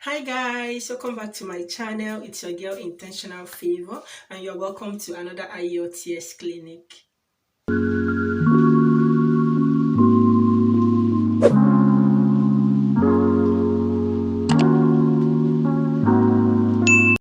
Hi guys, welcome back to my channel. It's your girl Intentional Favour and you're welcome to another IELTS Clinic.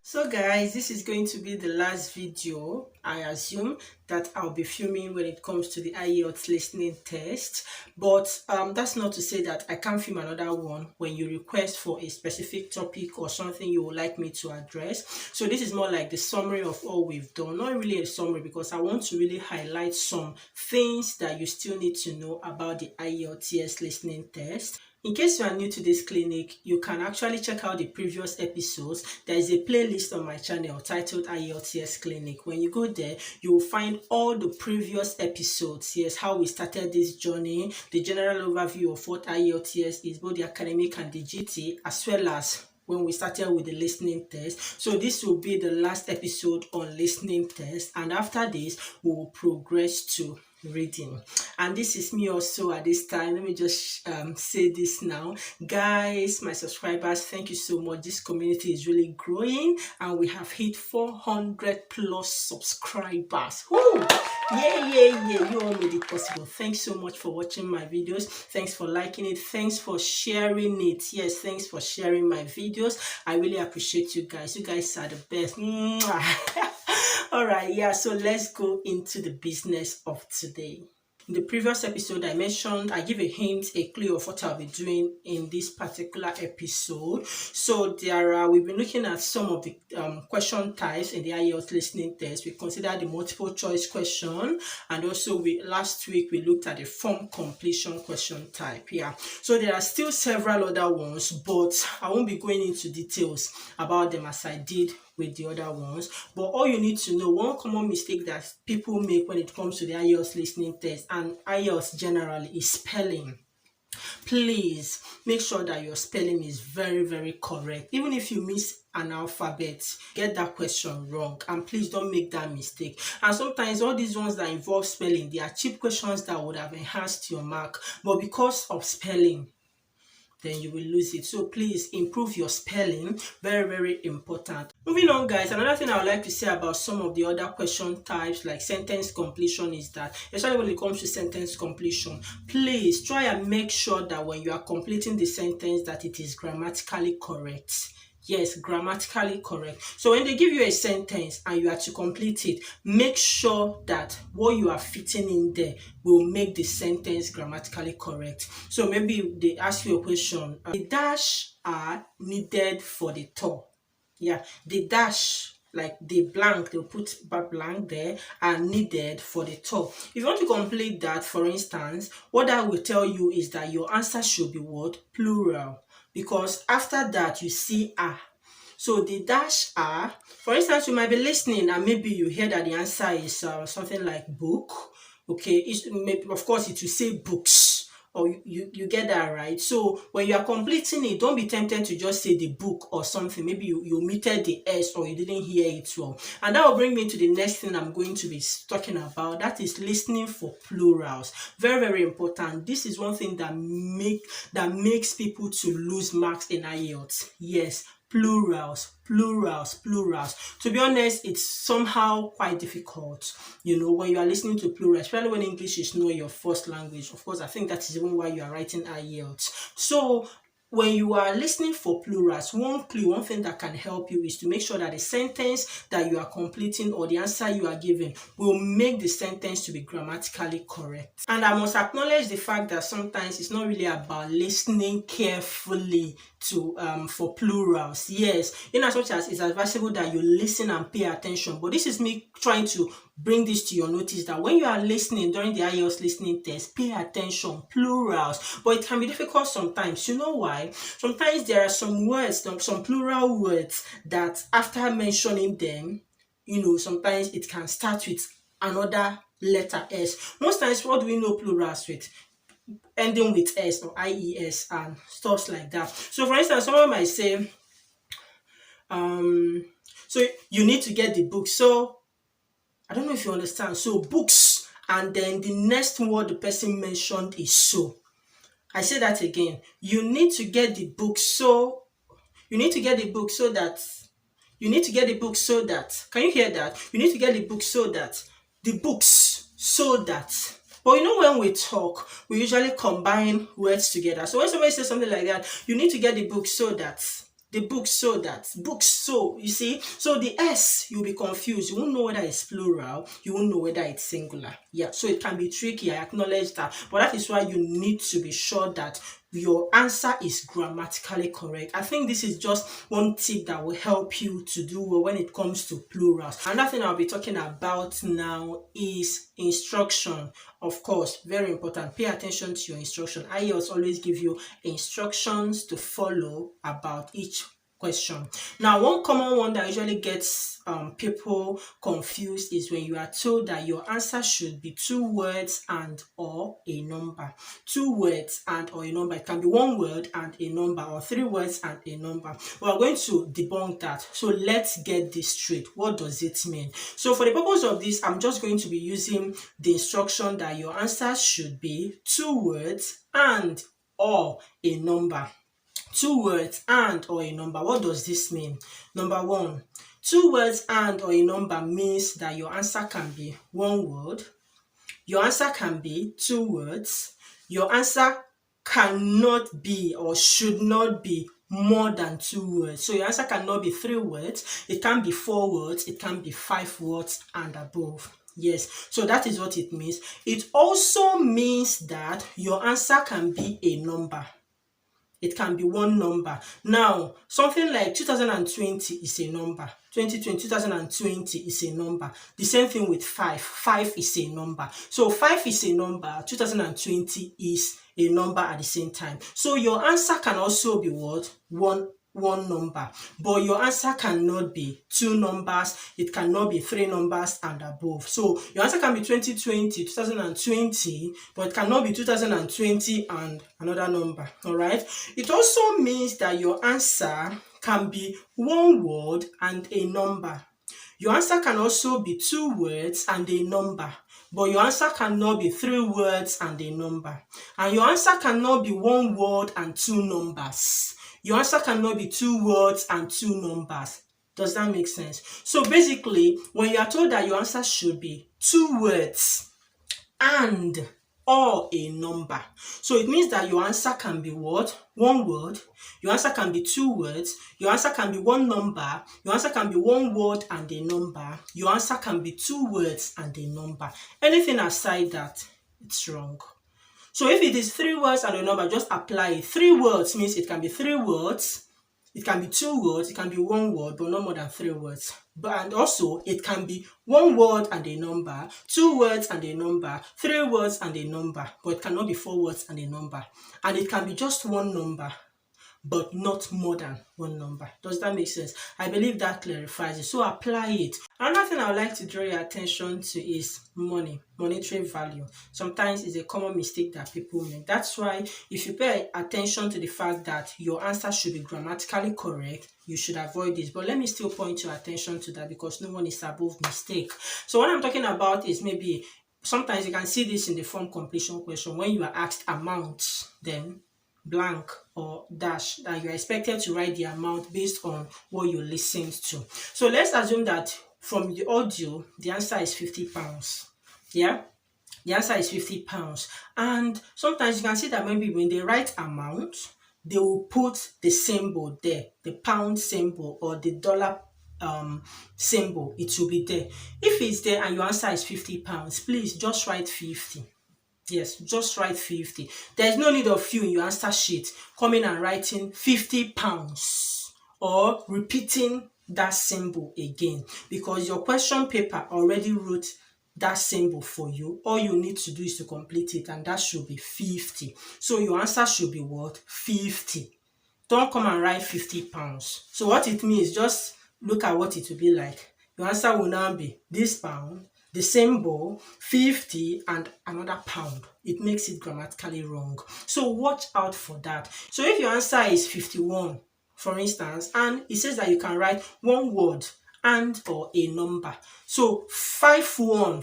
So guys, this is going to be the last video I assume that I'll be filming when it comes to the IELTS listening test, but that's not to say that I can't film another one when you request for a specific topic or something you would like me to address. So this is more like the summary of all we've done, not really a summary because I want to really highlight some things that you still need to know about the IELTS listening test. In case you are new to this clinic, you can actually check out the previous episodes. There is a playlist on my channel titled IELTS Clinic. When you go there, you will find all the previous episodes. Yes, how we started this journey, the general overview of what IELTS is, both the academic and the GT, as well as when we started with the listening test. So this will be the last episode on listening test, and after this we will progress to reading. And this is me also at this time. Let me just say this now, guys, my subscribers, thank you so much. This community is really growing and we have hit 400 plus subscribers. Woo! Yeah, you all made it possible. Thanks so much for watching my videos. Thanks for liking it. Thanks for sharing it. Yes, thanks for sharing my videos. I really appreciate you guys. You guys are the best. All right, yeah, so let's go into the business of today. In the previous episode, I give a hint, a clue of what I'll be doing in this particular episode. So we've been looking at some of the question types in the IELTS listening test. We considered the multiple choice question, and also last week we looked at the form completion question type. Yeah, so there are still several other ones, but I won't be going into details about them as I did with the other ones. But all you need to know, one common mistake that people make when it comes to the IELTS listening test and IELTS generally is spelling. Please make sure that your spelling is very correct. Even if you miss an alphabet, get that question wrong, and please don't make that mistake. And sometimes all these ones that involve spelling, they are cheap questions that would have enhanced your mark, but because of spelling, then you will lose it. So please improve your spelling. Very important. Moving on, guys, another thing I would like to say about some of the other question types like sentence completion is that, especially when it comes to sentence completion, please try and make sure that when you are completing the sentence that it is grammatically correct. Yes, grammatically correct. So when they give you a sentence and you are to complete it, make sure that what you are fitting in there will make the sentence grammatically correct. So maybe they ask you a question, the dash are needed for the tour. Yeah, the dash, like the blank, they'll put blank there, are needed for the tour. If you want to complete that, for instance, what that will tell you is that your answer should be what? Plural. Because after that you see are. So the dash are, for instance, you might be listening and maybe you hear that the answer is something like book. Okay, of course it will say books, or you get that right. So when you are completing it, don't be tempted to just say the book or something. Maybe you omitted the S or you didn't hear it well. And that will bring me to the next thing I'm going to be talking about. That is listening for plurals. Very important. This is one thing that makes people to lose marks in IELTS. Yes, plurals. To be honest, it's somehow quite difficult, when you are listening to plurals, especially when English is not your first language. Of course, I think that is even why you are writing IELTS. So when you are listening for plurals, one thing that can help you is to make sure that the sentence that you are completing or the answer you are giving will make the sentence to be grammatically correct. And I must acknowledge the fact that sometimes it's not really about listening carefully for plurals. Yes, in as much as it's advisable that you listen and pay attention, but this is me trying to bring this to your notice that when you are listening during the IELTS listening test, pay attention, plurals. But it can be difficult sometimes. You know why? Sometimes there are some words, some plural words that after mentioning them, sometimes it can start with another letter S. Most times, what do we know plurals with? Ending with S or IES and stuff like that. So for instance, someone might say, so you need to get the book. So I don't know if you understand. So books, and then the next word the person mentioned is so. I say that again. You need to get the book. So You need to get the book so that you need to get the book so that, can you hear that? You need to get the book so that, the books so that. But you know, when we talk, we usually combine words together. So when somebody says something like that, you need to get the book so that, the book so that, books so, you see? So the S, you'll be confused. You won't know whether it's plural. You won't know whether it's singular. Yeah, so it can be tricky. I acknowledge that. But that is why you need to be sure that your answer is grammatically correct. I think this is just one tip that will help you to do well when it comes to plurals. Another thing I'll be talking about now is instruction. Of course, very important. Pay attention to your instruction. IELTS always give you instructions to follow about each question. Now, one common one that usually gets people confused is when you are told that your answer should be 2 words and or a number. 2 words and or a number. It can be 1 word and a number, or 3 words and a number. We are going to debunk that. So let's get this straight. What does it mean? So for the purpose of this, I'm just going to be using the instruction that your answer should be 2 words and or a number. 2 words and or a number. What does this mean? Number 1, 2 words and or a number means that your answer can be 1 word, your answer can be 2 words, your answer cannot be or should not be more than 2 words. So your answer cannot be 3 words, it can be 4 words, it can be 5 words and above. Yes, so that is what it means. It also means that your answer can be a number. It can be 1 number. Now, something like 2020 is a number. 2020 is a number. The same thing with 5. 5 is a number. So 5 is a number. 2020 is a number at the same time. So your answer can also be what? One number, but your answer cannot be 2 numbers, it cannot be 3 numbers and above. So your answer can be 2020, but it cannot be 2020 and another number. All right. It also means that your answer can be 1 word and a number. Your answer can also be 2 words and a number, but your answer cannot be 3 words and a number. And your answer cannot be 1 word and 2 numbers. Your answer cannot be 2 words and 2 numbers. Does that make sense? So basically, when you are told that your answer should be 2 words and or a number, so it means that your answer can be what? 1 word, your answer can be 2 words, your answer can be 1 number, your answer can be 1 word and a number, your answer can be 2 words and a number. Anything aside that, it's wrong. So if it is 3 words and a number, just apply it. 3 words means it can be 3 words, it can be 2 words, it can be 1 word, but not more than 3 words. And also, it can be 1 word and a number, 2 words and a number, 3 words and a number, but it cannot be 4 words and a number. And it can be just 1 number, but not more than 1 number. Does that make sense? I believe that clarifies it. So apply it. Another thing I would like to draw your attention to is money, monetary value. Sometimes it's a common mistake that people make. That's why if you pay attention to the fact that your answer should be grammatically correct, you should avoid this. But let me still point your attention to that because no one is above mistake. So what I'm talking about is maybe sometimes you can see this in the form completion question when you are asked amount, then blank or dash, that you're expected to write the amount based on what you listened to. So let's assume that from the audio, the answer is £50. Yeah, the answer is £50. And sometimes you can see that maybe when they write amount, they will put the symbol there, the pound symbol or the dollar symbol. It will be there. If it's there and your answer is £50, please just write 50. Yes, just write 50. There's no need of you in your answer sheet coming and writing £50 or repeating that symbol again, because your question paper already wrote that symbol for you. All you need to do is to complete it, and that should be 50. So your answer should be what? 50. Don't come and write £50. So what it means, just look at what it will be like. Your answer will now be this pound, the symbol, 50, and another pound. It makes it grammatically wrong. So watch out for that. So if your answer is 51, for instance, and it says that you can write 1 word and or a number. So 51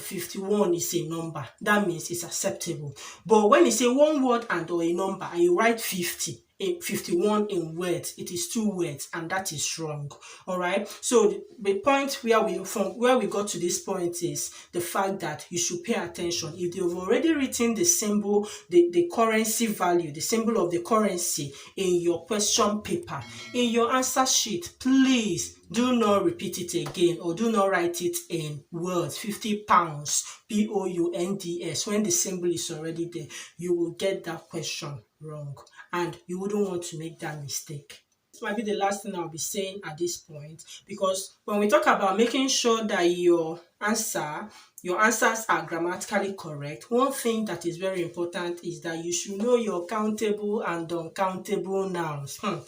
is a number. That means it's acceptable. But when you say 1 word and or a number and you write 50, 51 in words. It is 2 words, and that is wrong. All right. So the point where we got to this point is the fact that you should pay attention. If they've already written the symbol, the currency value, the symbol of the currency in your question paper, in your answer sheet, please do not repeat it again, or do not write it in words. 50 pounds, Pounds, when the symbol is already there. You will get that question wrong, and you wouldn't want to make that mistake. This might be the last thing I'll be saying at this point, because when we talk about making sure that your answers are grammatically correct, one thing that is very important is that you should know your countable and uncountable nouns. All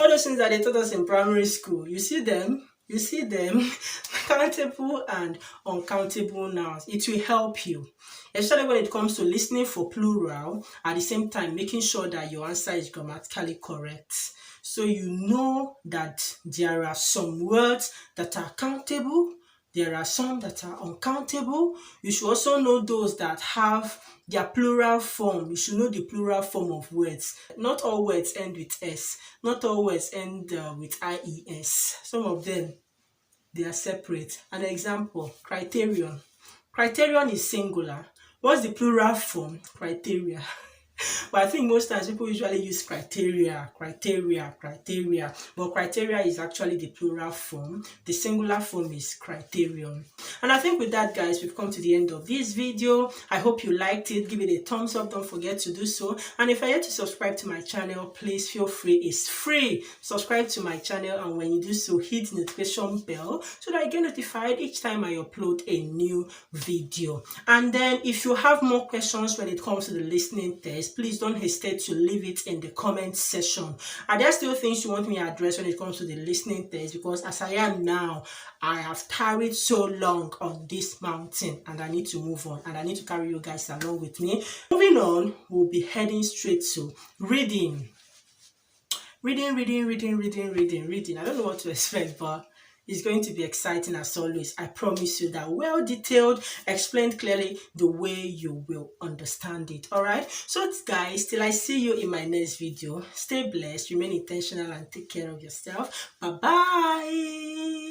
those things that they taught us in primary school, you see them, countable and uncountable nouns. It will help you, especially when it comes to listening for plural, at the same time making sure that your answer is grammatically correct. So you know that there are some words that are countable, there are some that are uncountable. You should also know those that have their plural form. You should know the plural form of words. Not all words end with S. Not all words end with IES. Some of them, they are separate. An example, criterion. Criterion is singular. What's the plural form? Criteria. But I think most times people usually use criteria. But criteria is actually the plural form. The singular form is criterion. And I think with that, guys, we've come to the end of this video. I hope you liked it. Give it a thumbs up. Don't forget to do so. And if you're yet to subscribe to my channel, please feel free. It's free. Subscribe to my channel, and when you do so, hit the notification bell so that I get notified each time I upload a new video. And then if you have more questions when it comes to the listening test, please don't hesitate to leave it in the comment section. Are there still things you want me to address when it comes to the listening test? Because as I am now, I have tarried so long on this mountain, and I need to move on, and I need to carry you guys along with me. Moving on, we'll be heading straight to reading. Reading. I don't know what to expect, but it's going to be exciting as always. I promise you that well detailed, explained clearly, the way you will understand it. All right. So guys, till I see you in my next video, stay blessed, remain intentional, and take care of yourself. Bye bye.